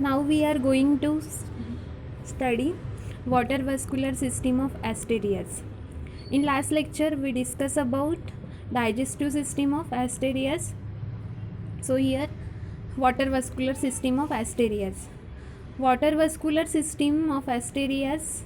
Now we are going to study water vascular system of Asterias. In last lecture we discussed about digestive system of Asterias. So here water vascular system of Asterias. Water vascular system of Asterias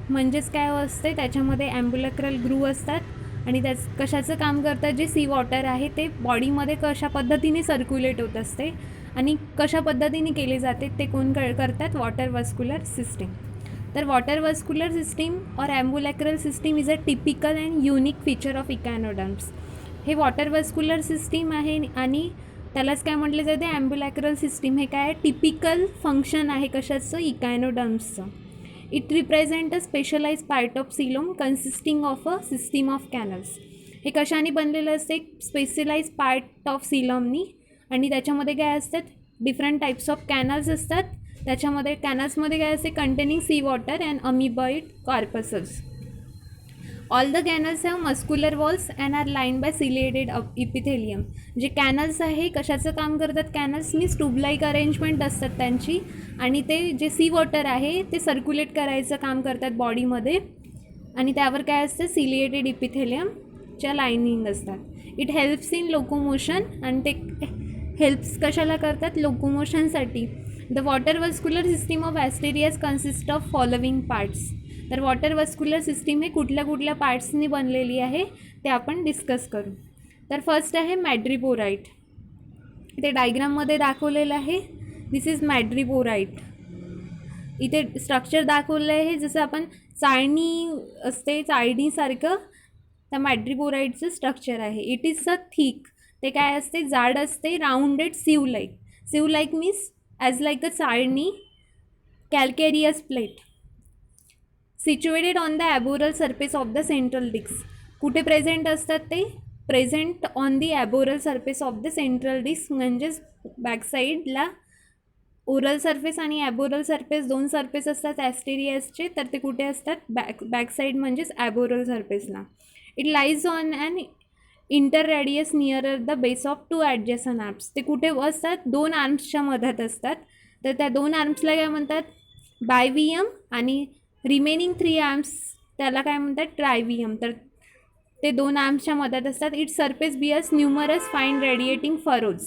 म्हणजेच काय असते, त्याच्यामध्ये ॲम्ब्युलॅक्रल groove असतात आणि त्याच कशाचं काम करतात, जे सी वॉटर आहे ते बॉडीमध्ये कशा पद्धतीने सर्क्युलेट होत असते आणि कशा पद्धतीने केले जाते ते कोण करतात, वॉटर वास्क्युलर सिस्टीम. तर water vascular system or ambulacral system is a typical and unique feature of echinoderms. हे वॉटर वास्क्युलर सिस्टीम आहे आणि त्यालाच काय म्हटलं जाते, ॲम्ब्युलॅक्रल सिस्टीम. हे काय टिपिकल फंक्शन आहे कशाचं, इकॅनोडर्म्सचं. It represent a specialise part of coelom consisting of a system of canals. हे कशाने बनलेलं असते, एक स्पेशलाइज पार्ट ऑफ सिलोमनी, आणि त्याच्यामध्ये काय असतात, डिफरंट टाईप्स ऑफ कॅनल्स असतात. त्याच्यामध्ये कॅनल्समध्ये काय असते, containing sea water and amoeboid corpuscles. All the canals have muscular walls and are line by ciliated epithelium. जे कॅनल्स आहे कशाचं काम करतात, कॅनल्स मीन्स ट्यूबलाईक अरेंजमेंट असतात त्यांची, आणि ते जे सी वॉटर आहे ते सर्क्युलेट करायचं काम करतात बॉडीमध्ये, आणि त्यावर काय असतं, सिलिएटेड इपिथेलियमच्या लाईनिंग असतात. इट हेल्प्स इन लोकोमोशन, आणि ते हेल्प्स कशाला करतात, लोकोमोशनसाठी. The water vascular system of Asterias consist of following parts. तर वॉटर वास्क्युलर सिस्टीम हे कुठल्या कुठल्या पार्ट्सनी बनलेली आहे ते आपण डिस्कस करू. तर फर्स्ट आहे मॅड्रिपोराइट. ते डायग्राममध्ये दाखवलेलं आहे. This is मॅड्रिपोराइट. इथे स्ट्रक्चर दाखवलं आहे जसं आपण चाळणी असते, चाळणीसारखं त्या मॅड्रिपोराइटचं स्ट्रक्चर आहे. It is a thick. ते काय असते, जाड असते, rounded sieve like. Sieve like means as like a चाळणी. Calcareous plate situated on the aboral surface of the central disc. कुठे प्रेझेंट असतात ते, present on the aboral surface of the central disc, म्हणजेच बॅकसाईडला ओरल सरफेस आणि ॲबोरल surface दोन surface असतात ॲस्टेरियासचे, तर ते कुठे असतात, बॅकसाईड म्हणजेच ॲबोरल सरफेसला. It lies on and inter radius nearer the base of two adjacent arms. ते कुठे असतात, दोन आर्म्सच्या मधात असतात. तर त्या दोन आर्म्सला काय म्हणतात, बायव्हियम, आणि रिमेनिंग 3 आर्म्स त्याला काय म्हणतात, ट्रायव्हियम. तर ते दोन आर्म्सच्या मधात असतात. It surface bears numerous fine radiating furrows.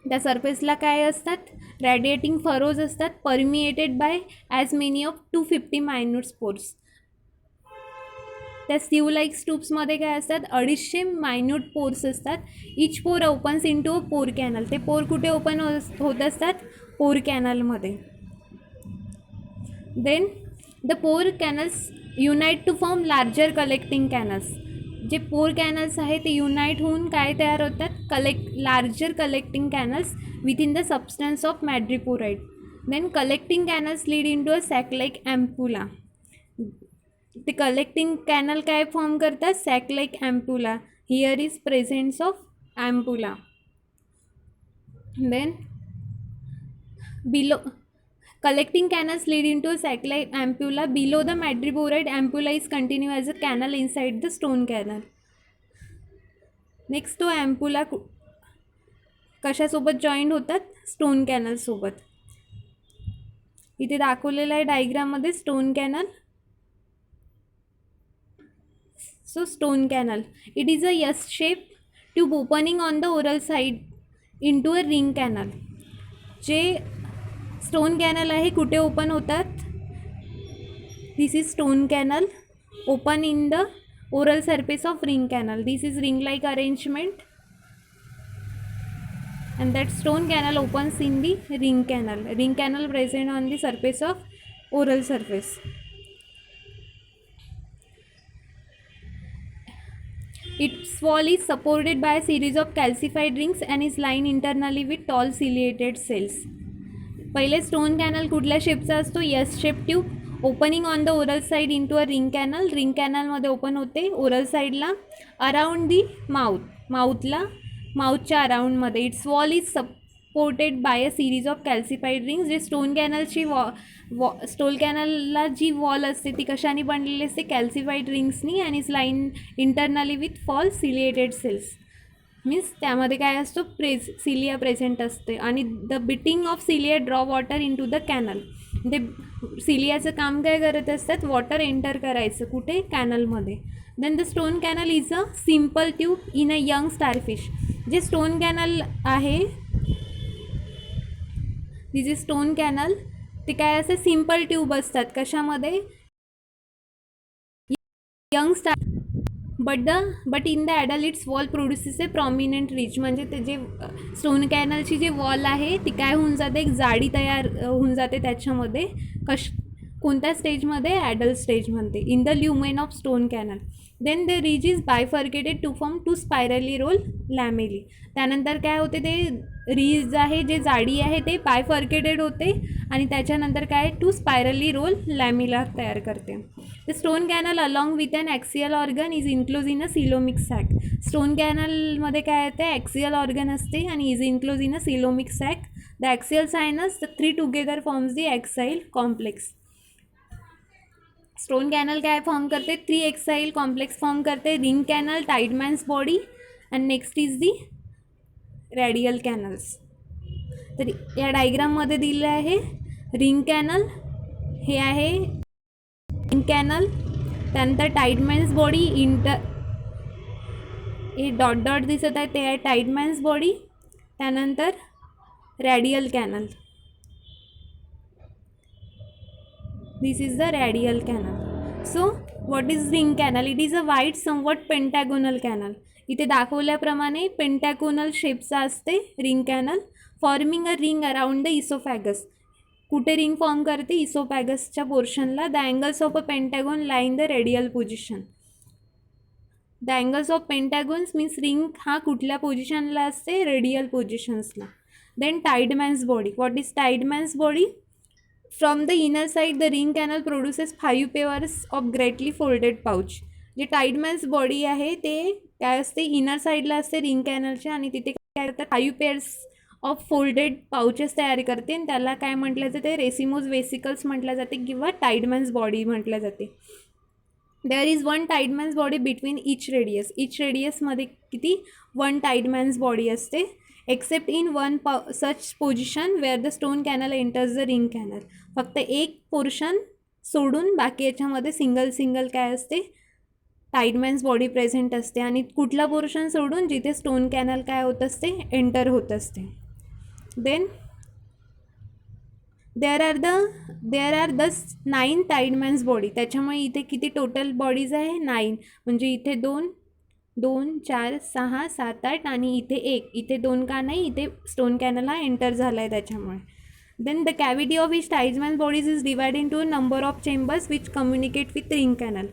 त्या सरफेसला काय असतात, रॅडिएटिंग फरोज असतात, permeated by as many of 250 minute spores. त्या स्टीव लाईक स्टूप्समध्ये काय असतात, 250 मायन्यूट पोर्स असतात. इच पोर ओपन्स इन टू अ पोर कॅनल. ते पोर कुठे ओपन होत असतात, पोर कॅनलमध्ये. Then the pore canals unite to form larger collecting canals. जे पोर कॅनल्स आहे ते युनाईट होऊन काय तयार होतात, larger collecting canals within the substance of madreporite. Then collecting canals lead into a sac like ampulla. ते collecting canal काय form करतात, sac like ampulla. Here is presence of ampulla. Then below collecting canals lead into a sac-like ampulla. Below the madreporide ampulla is continue as a canal inside the stone canal. Next तो ॲम्पुला कशासोबत joint होतात, stone canal सोबत. इथे दाखवलेलं आहे डायग्राममध्ये stone canal. So stone canal, it is a S shape tube opening on the oral side into a ring canal. जे stone canal आहे कुठे ओपन होतात, this is stone canal open in the oral surface of ring canal. This is ring like arrangement and that stone canal opens in the ring canal. Ring canal present on the surface of oral surface. Its wall is supported by a series of calcified rings and is lined internally with tall ciliated cells. पहिले stone canal कुठल्या शेपचा असतो, S shape tube opening on the oral side into a ring canal. Ring कॅनलमध्ये open होते oral साईडला, around the माउथला, माउथच्या अराउंडमध्ये. Its wall is supported by a series of calcified rings. जे स्टोन कॅनलची स्टोन कॅनलला जी वॉल असते ती कशाने बनलेली असते, कॅल्सिफाईड रिंग्सनी, आणि is line internally with tall ciliated cells. Means त्यामध्ये काय असतो सिलिया प्रेझेंट असते आणि the beating of cilia draw water into the canal. ते सिलियाचं काम काय करत असतात, वॉटर एंटर करायचं कुठे, कॅनलमध्ये. Then the stone canal is a simple tube in a young starfish. जे स्टोन कॅनल आहे, दिस इज स्टोन कॅनल, ते काय असे सिम्पल ट्यूब असतात कशामध्ये, young star. But in the adult it's wall produces A prominent rich. म्हणजे ते जे स्टोन कॅनलची जी वॉल आहे ती काय होऊन जाते, एक जाडी तयार होऊन जाते त्याच्यामध्ये. कोणत्या स्टेजमध्ये, ॲडल्ट स्टेजमध्ये, in the lumen of stone canal. Then the ridge is bifurcated to form two spirally roll lamellae. त्यानंतर काय होते, ते रिज आहे जे जाडी आहे ते बायफर्केटेड होते आणि त्याच्यानंतर काय, टू स्पायरली रोल लॅमिला तयार करते. The stone canal along with an axial organ is enclose in a coelomic sac. Stone कॅनलमध्ये काय येते, ॲक्सियल ऑर्गन असते आणि is enclose in a coelomic sac. The axial sinus, the three together forms the axial complex. Stone canal काय form करते, 3 axial complex form करते. Ring canal, Tiedemann's body and next is the radial canals. तर या डायग्राममध्ये दिलं आहे ring canal, हे आहे रिंग कॅनल, त्यानंतर टाइडमॅन्स बॉडी, हे डॉट डॉट दिसत आहे ते आहे टाइडमॅन्स बॉडी, त्यानंतर radial canal. This is the radial canal. So what is ring canal? It is a wide somewhat pentagonal canal. इथे दाखवल्याप्रमाणे पेंटॅगोनल शेपचा असते ring canal, forming a ring around the oesophagus. कुठे रिंग फॉर्म करते, इसोफॅगसच्या पोर्शनला. The angles of a pentagon lie in the radial position. The angles of pentagons means ring हा कुठल्या पोझिशनला असते, रेडियल पोझिशन्सला. Then Tiedemann's body. What is Tiedemann's body? From the inner side the ring canal produces 5 pairs of greatly folded pouch. जे Tiedemann's body आहे ते काय असते, इनर साईडला असते रिंग कॅनलच्या आणि तिथे काय करतात, 5 पेअर्स ऑफ फोल्डेड पाउचेस तयार करते आणि त्याला काय म्हटलं जाते, रेसिमोज वेसिकल्स म्हटलं जाते किंवा टाइडमॅन्स बॉडी म्हटलं जाते. There is 1 Tiedemann's body between each radius. Each रेडियसमध्ये किती, 1 टाइडमॅन्स बॉडी असते. Except in one such position where the stone canal enters the ring canal. फक्त एक पोर्शन सोडून बाकी याच्यामध्ये सिंगल काय असते, टाइडमॅन्स बॉडी प्रेझेंट असते. आणि कुठला पोर्शन सोडून, जिथे स्टोन कॅनल काय होत असते, एंटर होत असते. Then there are the 9 Tiedemann's body. त्याच्यामुळे इथे किती टोटल बॉडीज आहे, 9. म्हणजे इथे 2, 4, 6, 7, 8 आणि इथे 1. इथे 2 का नाही, इथे स्टोन कॅनल हा एंटर झाला आहे त्याच्यामुळे. Then the cavity of each Tiedemann's bodies is divide into number of chambers which communicate with ring canal.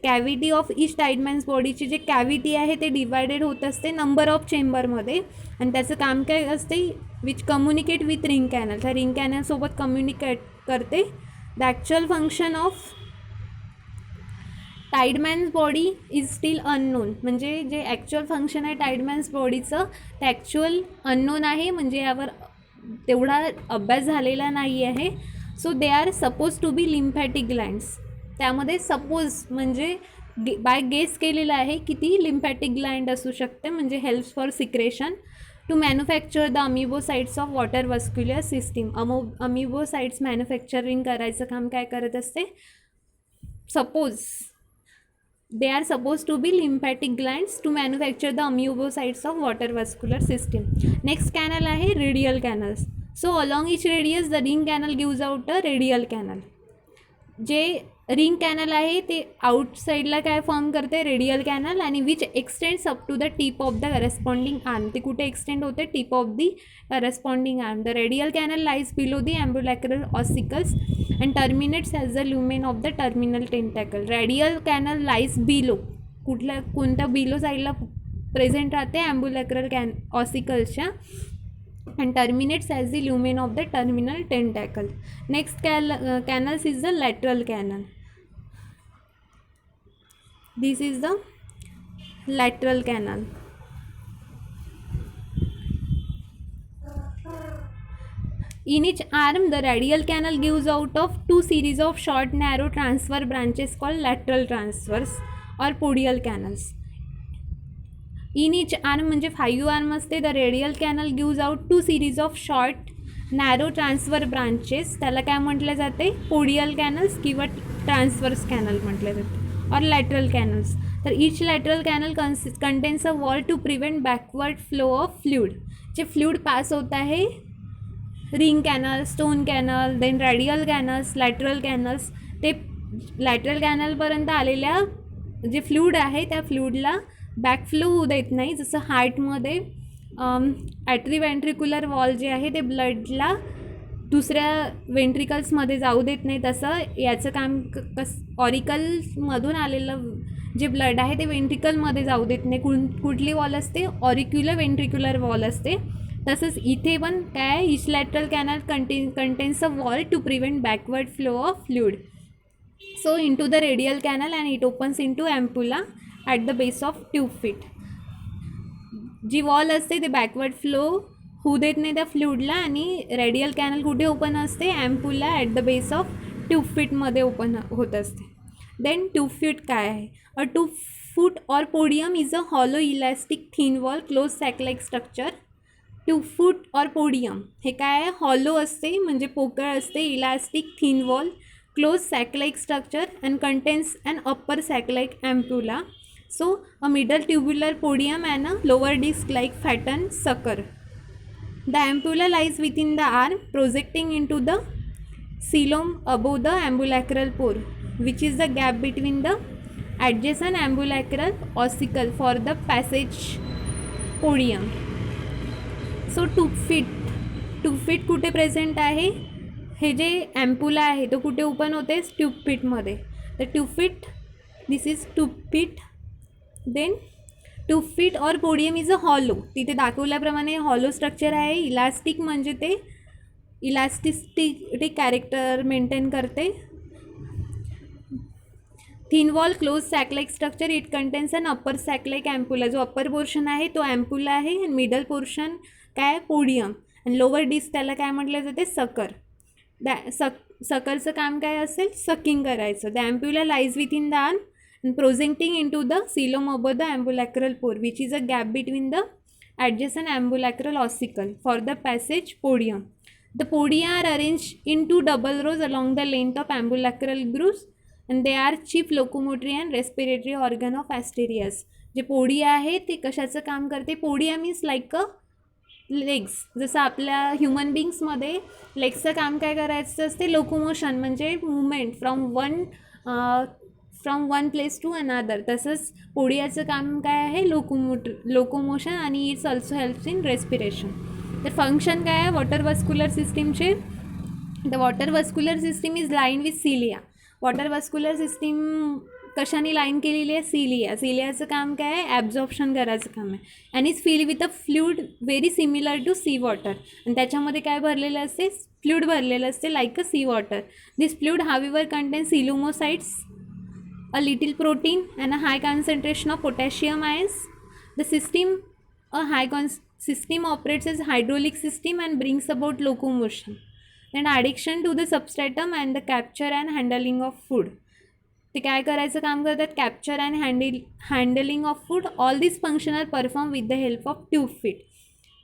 Cavity of each Tiedemann's बॉडीची जे कॅव्हिटी आहे ते डिवायडेड होत असते नंबर ऑफ चेंबरमध्ये आणि त्याचं काम काय असते, which communicate with ring canal. त्या रिंग कॅनलसोबत कम्युनिकेट करते. The actual function of Tiedemann's body is still unknown. म्हणजे जे ॲक्च्युअल फंक्शन आहे टाइडमॅन्स बॉडीचं ते ॲक्च्युअल अननोन आहे, म्हणजे यावर तेवढा अभ्यास झालेला नाही आहे. So they are suppose to be lymphatic glands. त्यामध्ये सपोज म्हणजे बाय गेस केलेलं आहे किती लिम्फॅटिक ग्लँड असू शकते, म्हणजे helps for secretion to manufacture the amoebocytes of water vascular system. Amoebocytes manufacturing करायचं काम काय करत असते, suppose they are supposed to be lymphatic glands to manufacture the amoebocytes of water vascular system. Next canal आहे radial canals. So along each radius the ring canal gives out a radial canal. जे ring canal आहे ते आउटसाईडला काय form करते, radial canal, आणि which extends up to the tip of the corresponding arm. ते कुठे एक्सटेंड होते, tip of the corresponding arm. The radial canal lies below the ambulacral ossicles and terminates as the lumen of the terminal tentacle. Radial canal lies below, कोणत्या below साईडला present राहते, ambulacral ऑसिकल्सच्या, and terminates as the lumen of the terminal tentacle. Next canals is the lateral canal. This is the lateral canal. In each arm the radial canal gives out of 2 series of short narrow transverse branches called lateral transverse or podial canals. In each arm म्हणजे 5 arm असते. The radial canal gives out 2 series of short narrow transfer branches. त्याला काय म्हटलं जाते? Podial canals किंवा transverse canal म्हटलं जाते, or lateral canals. तर each lateral canal contains a wall to prevent backward flow of fluid. जे फ्लूइड पास होत आहे, ring canal, stone canal, then radial canals, lateral canals, ते लॅटरल कॅनलपर्यंत आलेल्या जे फ्लूइड आहे त्या फ्लूइडला बॅकफ्लो होऊ देत नाही. जसं हार्टमध्ये ॲट्रीव्हेंट्रिक्युलर वॉल जे आहे ते ब्लडला दुसऱ्या वेंट्रिकल्समध्ये जाऊ देत नाही, तसं याचं काम ऑरिकलमधून आलेलं जे ब्लड आहे ते वेंट्रिकलमध्ये जाऊ देत नाही. कुठली वॉल असते? ऑरिक्युलर वेंट्रिक्युलर वॉल असते. तसंच इथे पण काय, each lateral canal contains a wall to prevent backward flow of fluid. So into the radial canal and it opens into ampulla at the base of tube feet. जी वॉल असते ते backward flow होऊ देत नाही त्या फ्लूइडला, आणि radial canal कुठे open असते? Ampulla at the base of tube फिटमध्ये ओपन होत असते. देन ट्यूब फिट काय आहे? अ tube foot or podium is a hollow elastic thin wall close sac like structure. Tube foot or podium हे काय आहे? हॉलो असते म्हणजे पोकळ असते, elastic thin wall, close sac like structure and contains and upper sac like ampulla. So a middle tubular podium and a lower disc like fattened sucker. The ampulla lies within the arm, projecting into the coelom above the ambulacral pore, which is the gap between the adjacent ambulacral ossicle for the passage podium. So tube feet कुठे present आहे? हे जे ampulla आहे तो कुठे open होते? Tube फिटमध्ये. तर tube feet, this is tube feet. Then tube feet or podium is a hollow. तिथे दाखवल्याप्रमाणे हॉलो स्ट्रक्चर आहे. इलास्टिक म्हणजे ते इलास्टिसिटी कॅरेक्टर मेंटेन करते. Thin wall close sac like structure. It contains an upper sac like ampulla. जो upper portion आहे तो ampulla आहे, आणि मिडल पोर्शन काय? पोडियम. आणि लोअर डिस्क त्याला काय म्हटलं जाते? सकर. सकरचं काम काय असेल? सकिंग करायचं. The ampulla lies within the arm and projecting into the coelom above the ambulacral pore, which is a gap between the adjacent ambulacral ossicle for the passage podium. The podia are arranged in 2 double rows along the length of ambulacral grooves, and they are chief locomotory and respiratory organ of asterias. जे podia आहे ते कशाचं काम करते? Podia means like a legs. जसं आपल्या human बिंग्समध्ये लेग्सचं काम काय करायचं असते? लोकोमोशन म्हणजे movement from one place to another. तसंच पोडियाचं काम काय आहे? लोकोमोशन, आणि it's also helps in respiration. तर फंक्शन काय आहे वॉटर वस्क्युलर सिस्टीमचे? The water vascular system is line with cilia. Water vascular system कशाने लाईन केलेली आहे? सिलिया. सिलियाचं काम काय आहे? ॲब्झॉर्प्शन करायचं काम आहे. आणि is fill with a fluid very similar to sea water. आणि त्याच्यामध्ये काय भरलेलं असते? फ्लूइड भरलेलं असते like a sea water. This fluid however contains coelomocytes, a little protein and a high concentration of potassium ions. The system operates as hydraulic system and brings about locomotion and addiction to the substratum and the capture and handling of food. ते काय करायचं काम करतात? Capture and handling of food. All this function are perform with the help of tube feet.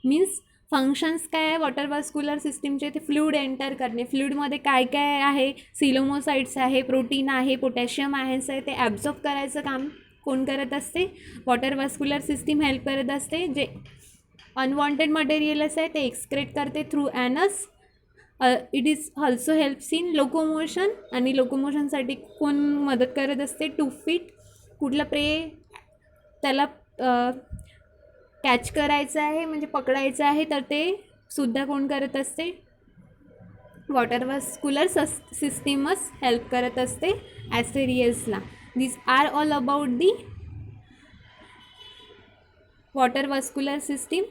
Means functions काय आहे water vascular सिस्टीमचे? ते fluid enter करणे. फ्लूइडमध्ये काय काय आहे? सिलोमोसाइट्स आहे, प्रोटीन आहे, पोटॅशियम आयन्स आहे. ते ॲब्झॉर्ब करायचं काम कोण करत असते? वॉटर वस्क्युलर सिस्टीम हेल्प करत असते. जे अनवॉन्टेड मटेरियल्स आहे ते एक्सक्रेट करते through anus. It is also helps in locomotion. आणि लोकोमोशनसाठी कोण मदत करत असते? Tube fit. कुठलं प्रे त्याला कॅच करायचं आहे म्हणजे पकडायचं आहे, तर ते सुद्धा कोण करत असते? वॉटर वस्क्युलर सिस्टीमच हेल्प करत असते ॲस्टेरियसला. This are all about the water vascular system.